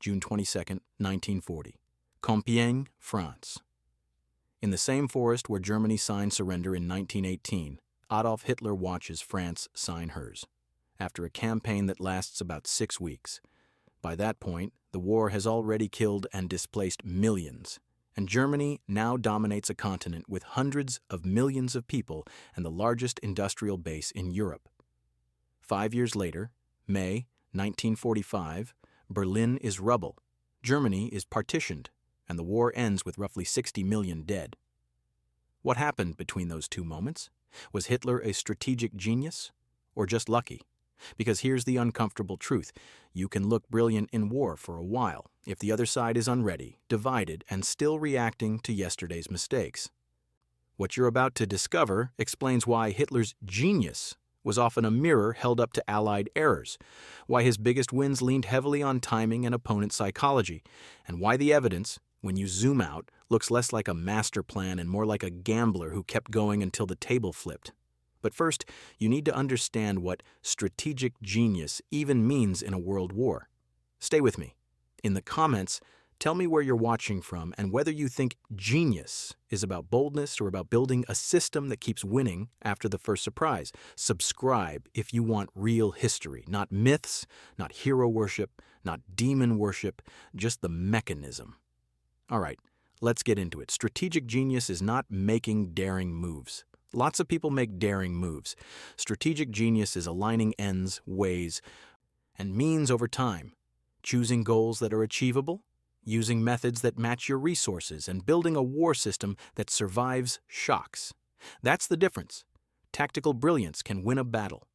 June 22, 1940. Compiègne, France. In the same forest where Germany signed surrender in 1918, Adolf Hitler watches France sign hers, after a campaign that lasts about 6 weeks. By that point, the war has already killed and displaced millions, and Germany now dominates a continent with hundreds of millions of people and the largest industrial base in Europe. 5 years later, May 1945, Berlin is rubble, Germany is partitioned, and the war ends with roughly 60 million dead. What happened between those two moments? Was Hitler a strategic genius, or just lucky? Because here's the uncomfortable truth. You can look brilliant in war for a while if the other side is unready, divided, and still reacting to yesterday's mistakes. What you're about to discover explains why Hitler's genius was often a mirror held up to Allied errors, why his biggest wins leaned heavily on timing and opponent psychology, and why the evidence, when you zoom out, looks less like a master plan and more like a gambler who kept going until the table flipped. But first, you need to understand what strategic genius even means in a world war. Stay with me. In the comments, tell me where you're watching from and whether you think genius is about boldness or about building a system that keeps winning after the first surprise. Subscribe if you want real history, not myths, not hero worship, not demon worship, just the mechanism. All right, let's get into it. Strategic genius is not making daring moves. Lots of people make daring moves. Strategic genius is aligning ends, ways, and means over time, choosing goals that are achievable, using methods that match your resources, and building a war system that survives shocks. That's the difference. Tactical brilliance can win a battle.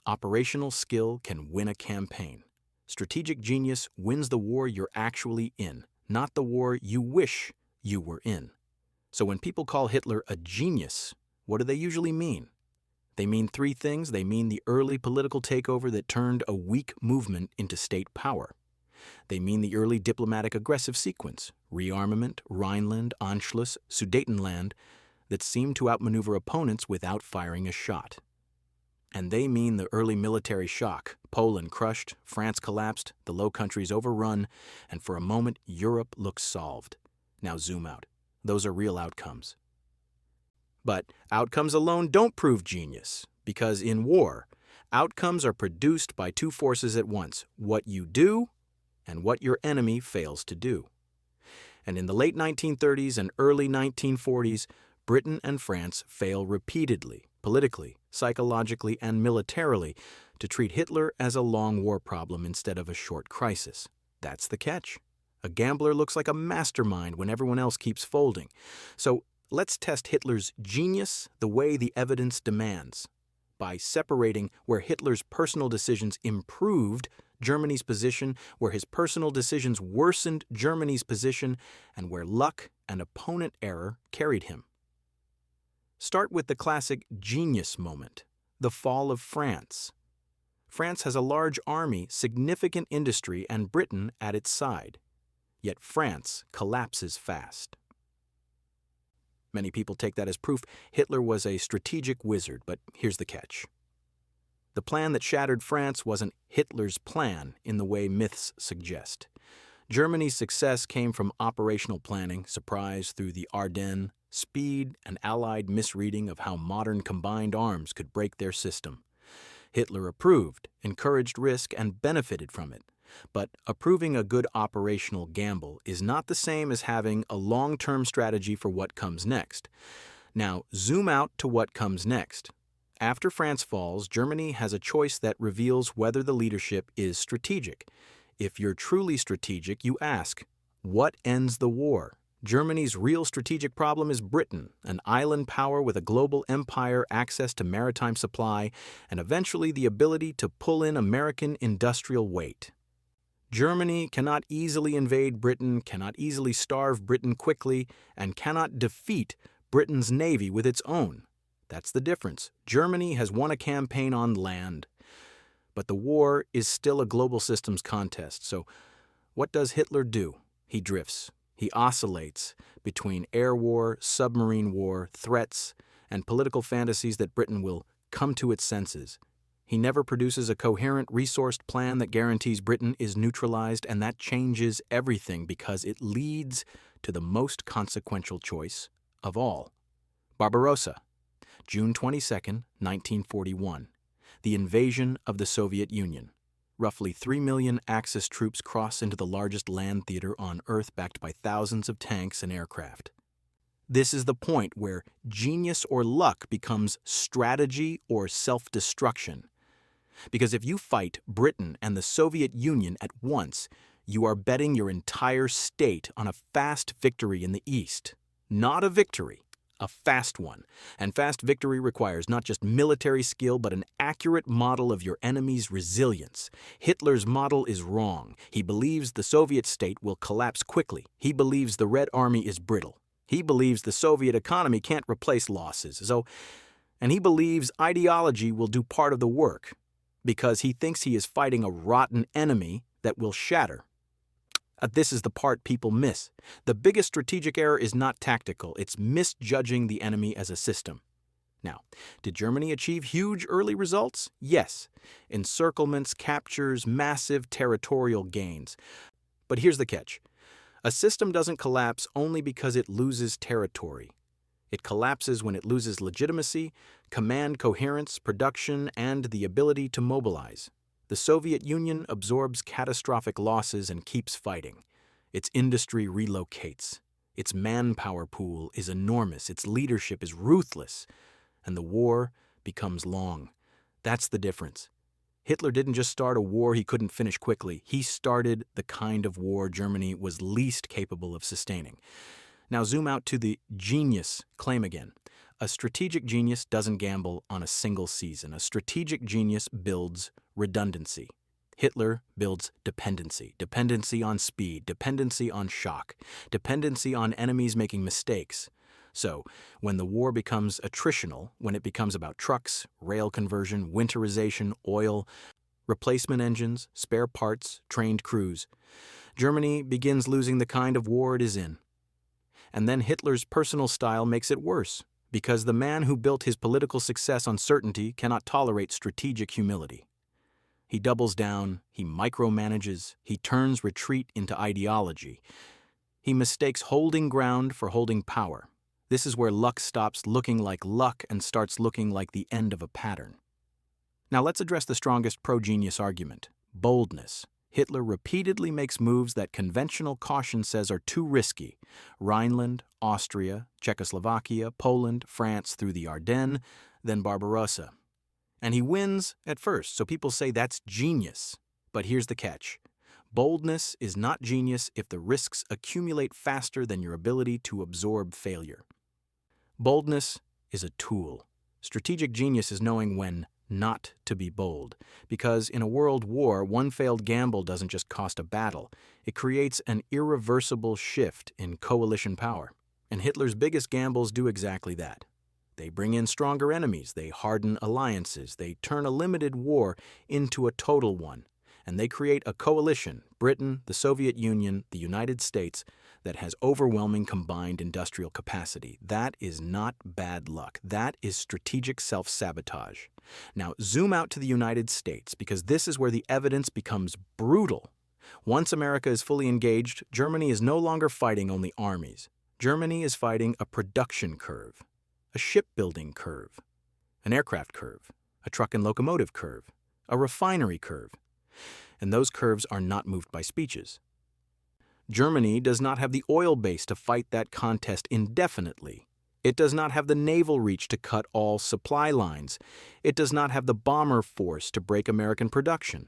Operational skill can win a campaign. Strategic genius wins the war you're actually in, not the war you wish you were in. So when people call Hitler a genius, what do they usually mean? They mean 3 things. They mean the early political takeover that turned a weak movement into state power. They mean the early diplomatic aggressive sequence, rearmament, Rhineland, Anschluss, Sudetenland, that seemed to outmaneuver opponents without firing a shot. And they mean the early military shock, Poland crushed, France collapsed, the Low Countries overrun, and for a moment Europe looks solved. Now zoom out. Those are real outcomes. But outcomes alone don't prove genius, because in war, outcomes are produced by 2 forces at once, what you do and what your enemy fails to do. And in the late 1930s and early 1940s, Britain and France fail repeatedly, politically, psychologically, and militarily, to treat Hitler as a long war problem instead of a short crisis. That's the catch. A gambler looks like a mastermind when everyone else keeps folding. So let's test Hitler's genius the way the evidence demands, by separating where Hitler's personal decisions improved Germany's position, where his personal decisions worsened Germany's position, and where luck and opponent error carried him. Start with the classic genius moment, the fall of France. France has a large army, significant industry, and Britain at its side. Yet France collapses fast. Many people take that as proof Hitler was a strategic wizard, but here's the catch. The plan that shattered France wasn't Hitler's plan in the way myths suggest. Germany's success came from operational planning, surprise through the Ardennes, speed, and Allied misreading of how modern combined arms could break their system. Hitler approved, encouraged risk, and benefited from it. But approving a good operational gamble is not the same as having a long-term strategy for what comes next. Now, zoom out to what comes next. After France falls, Germany has a choice that reveals whether the leadership is strategic. If you're truly strategic, you ask, what ends the war? Germany's real strategic problem is Britain, an island power with a global empire, access to maritime supply, and eventually the ability to pull in American industrial weight. Germany cannot easily invade Britain, cannot easily starve Britain quickly, and cannot defeat Britain's navy with its own. That's the difference. Germany has won a campaign on land, but the war is still a global systems contest. So what does Hitler do? He drifts. He oscillates between air war, submarine war, threats, and political fantasies that Britain will come to its senses. He never produces a coherent, resourced plan that guarantees Britain is neutralized, and that changes everything because it leads to the most consequential choice of all. Barbarossa, June 22, 1941. The invasion of the Soviet Union. Roughly 3 million Axis troops cross into the largest land theater on Earth, backed by thousands of tanks and aircraft. This is the point where genius or luck becomes strategy or self-destruction. Because if you fight Britain and the Soviet Union at once, you are betting your entire state on a fast victory in the East. Not a victory, a fast one. And fast victory requires not just military skill, but an accurate model of your enemy's resilience. Hitler's model is wrong. He believes the Soviet state will collapse quickly. He believes the Red Army is brittle. He believes the Soviet economy can't replace losses. And he believes ideology will do part of the work, because he thinks he is fighting a rotten enemy that will shatter. This is the part people miss. The biggest strategic error is not tactical, it's misjudging the enemy as a system. Now, did Germany achieve huge early results? Yes. Encirclements, captures, massive territorial gains. But here's the catch. A system doesn't collapse only because it loses territory. It collapses when it loses legitimacy, command coherence, production, and the ability to mobilize. The Soviet Union absorbs catastrophic losses and keeps fighting. Its industry relocates. Its manpower pool is enormous. Its leadership is ruthless. And the war becomes long. That's the difference. Hitler didn't just start a war he couldn't finish quickly. He started the kind of war Germany was least capable of sustaining. Now zoom out to the genius claim again. A strategic genius doesn't gamble on a single season. A strategic genius builds redundancy. Hitler builds dependency. Dependency on speed, dependency on shock, dependency on enemies making mistakes. So, when the war becomes attritional, when it becomes about trucks, rail conversion, winterization, oil, replacement engines, spare parts, trained crews, Germany begins losing the kind of war it is in. And then Hitler's personal style makes it worse, because the man who built his political success on certainty cannot tolerate strategic humility. He doubles down, he micromanages, he turns retreat into ideology. He mistakes holding ground for holding power. This is where luck stops looking like luck and starts looking like the end of a pattern. Now let's address the strongest pro-genius argument: boldness. Hitler repeatedly makes moves that conventional caution says are too risky. Rhineland, Austria, Czechoslovakia, Poland, France through the Ardennes, then Barbarossa. And he wins at first, so people say that's genius. But here's the catch. Boldness is not genius if the risks accumulate faster than your ability to absorb failure. Boldness is a tool. Strategic genius is knowing when not to be bold, because in a world war, one failed gamble doesn't just cost a battle. It creates an irreversible shift in coalition power. And Hitler's biggest gambles do exactly that. They bring in stronger enemies, they harden alliances, they turn a limited war into a total one, and they create a coalition, Britain, the Soviet Union, the United States, that has overwhelming combined industrial capacity. That is not bad luck. That is strategic self-sabotage. Now, zoom out to the United States, because this is where the evidence becomes brutal. Once America is fully engaged, Germany is no longer fighting only armies. Germany is fighting a production curve, a shipbuilding curve, an aircraft curve, a truck and locomotive curve, a refinery curve. And those curves are not moved by speeches. Germany does not have the oil base to fight that contest indefinitely. It does not have the naval reach to cut all supply lines. It does not have the bomber force to break American production.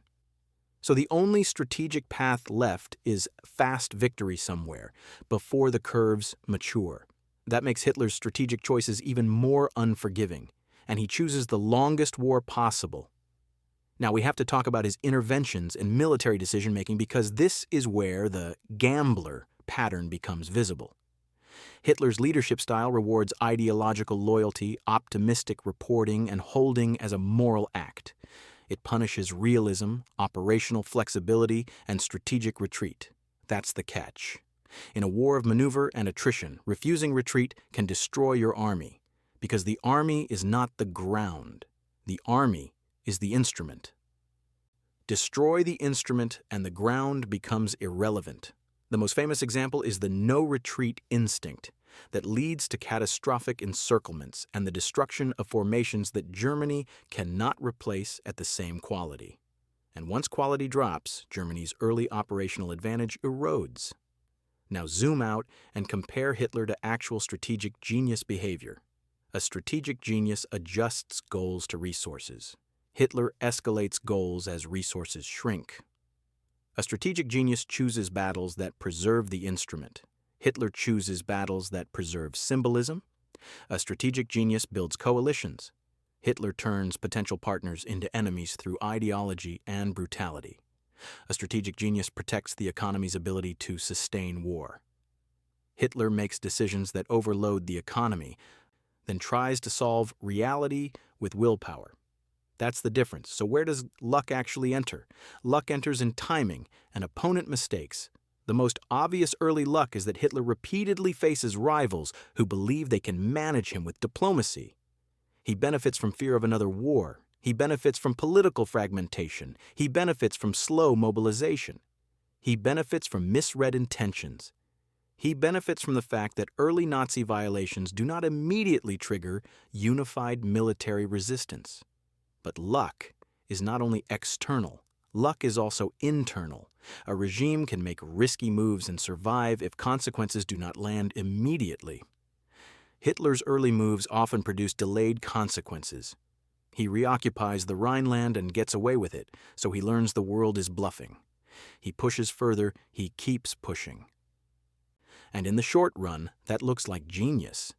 So the only strategic path left is fast victory somewhere, before the curves mature. That makes Hitler's strategic choices even more unforgiving, and he chooses the longest war possible. Now, we have to talk about his interventions and military decision-making, because this is where the gambler pattern becomes visible. Hitler's leadership style rewards ideological loyalty, optimistic reporting, and holding as a moral act. It punishes realism, operational flexibility, and strategic retreat. That's the catch. In a war of maneuver and attrition, refusing retreat can destroy your army, because the army is not the ground. The army is the instrument. Destroy the instrument and the ground becomes irrelevant. The most famous example is the no-retreat instinct that leads to catastrophic encirclements and the destruction of formations that Germany cannot replace at the same quality. And once quality drops, Germany's early operational advantage erodes. Now zoom out and compare Hitler to actual strategic genius behavior. A strategic genius adjusts goals to resources. Hitler escalates goals as resources shrink. A strategic genius chooses battles that preserve the instrument. Hitler chooses battles that preserve symbolism. A strategic genius builds coalitions. Hitler turns potential partners into enemies through ideology and brutality. A strategic genius protects the economy's ability to sustain war. Hitler makes decisions that overload the economy, then tries to solve reality with willpower. That's the difference. So where does luck actually enter? Luck enters in timing and opponent mistakes. The most obvious early luck is that Hitler repeatedly faces rivals who believe they can manage him with diplomacy. He benefits from fear of another war. He benefits from political fragmentation. He benefits from slow mobilization. He benefits from misread intentions. He benefits from the fact that early Nazi violations do not immediately trigger unified military resistance. But luck is not only external, luck is also internal. A regime can make risky moves and survive if consequences do not land immediately. Hitler's early moves often produce delayed consequences. He reoccupies the Rhineland and gets away with it, so he learns the world is bluffing. He pushes further, he keeps pushing. And in the short run, that looks like genius.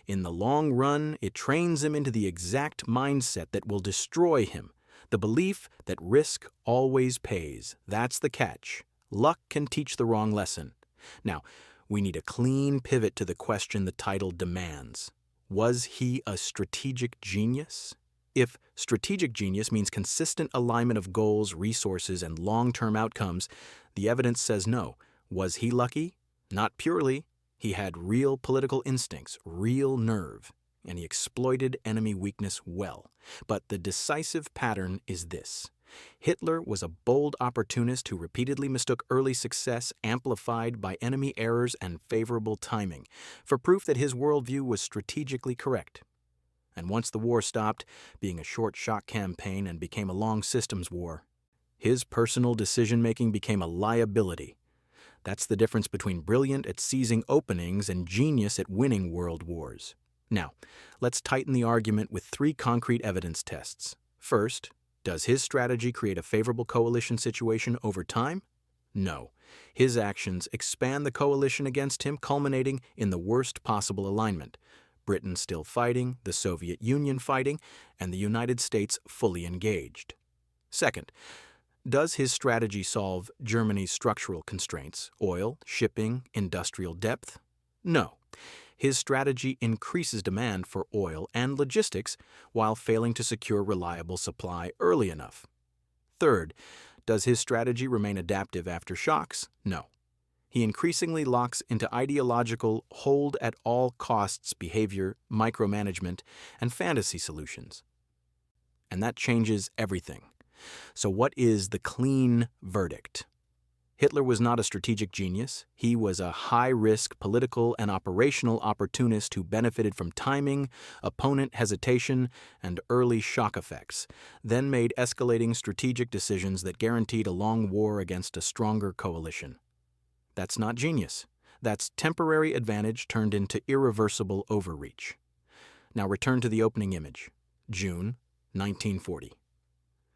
In the long run, it trains him into the exact mindset that will destroy him, the belief that risk always pays. That's the catch. Luck can teach the wrong lesson. Now, we need a clean pivot to the question the title demands. Was he a strategic genius? If strategic genius means consistent alignment of goals, resources, and long-term outcomes, the evidence says no. Was he lucky? Not purely. He had real political instincts, real nerve, and he exploited enemy weakness well. But the decisive pattern is this. Hitler was a bold opportunist who repeatedly mistook early success amplified by enemy errors and favorable timing for proof that his worldview was strategically correct. And once the war stopped being a short shock campaign and became a long systems war, his personal decision-making became a liability. That's the difference between brilliant at seizing openings and genius at winning world wars. Now, let's tighten the argument with 3 concrete evidence tests. First, does his strategy create a favorable coalition situation over time? No. His actions expand the coalition against him, culminating in the worst possible alignment. Britain still fighting, the Soviet Union fighting, and the United States fully engaged. Second, does his strategy solve Germany's structural constraints, oil, shipping, industrial depth? No. His strategy increases demand for oil and logistics while failing to secure reliable supply early enough. Third, does his strategy remain adaptive after shocks? No. He increasingly locks into ideological hold-at-all-costs behavior, micromanagement, and fantasy solutions. And that changes everything. So what is the clean verdict? Hitler was not a strategic genius. He was a high-risk political and operational opportunist who benefited from timing, opponent hesitation, and early shock effects, then made escalating strategic decisions that guaranteed a long war against a stronger coalition. That's not genius. That's temporary advantage turned into irreversible overreach. Now return to the opening image. June 1940.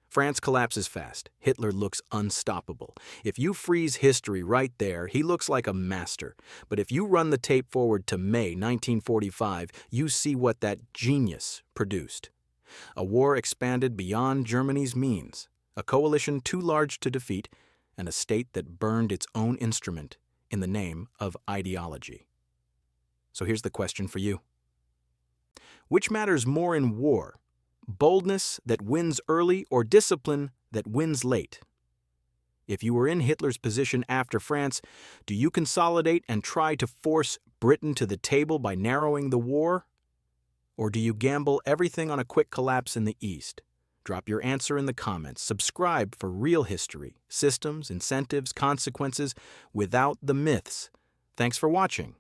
France collapses fast. Hitler looks unstoppable. If you freeze history right there, he looks like a master. But if you run the tape forward to May 1945, you see what that genius produced. A war expanded beyond Germany's means, a coalition too large to defeat, and a state that burned its own instrument in the name of ideology. So here's the question for you. Which matters more in war? Boldness that wins early or discipline that wins late? If you were in Hitler's position after France, do you consolidate and try to force Britain to the table by narrowing the war? Or do you gamble everything on a quick collapse in the East? Drop your answer in the comments. Subscribe for real history, systems, incentives, consequences, without the myths. Thanks for watching.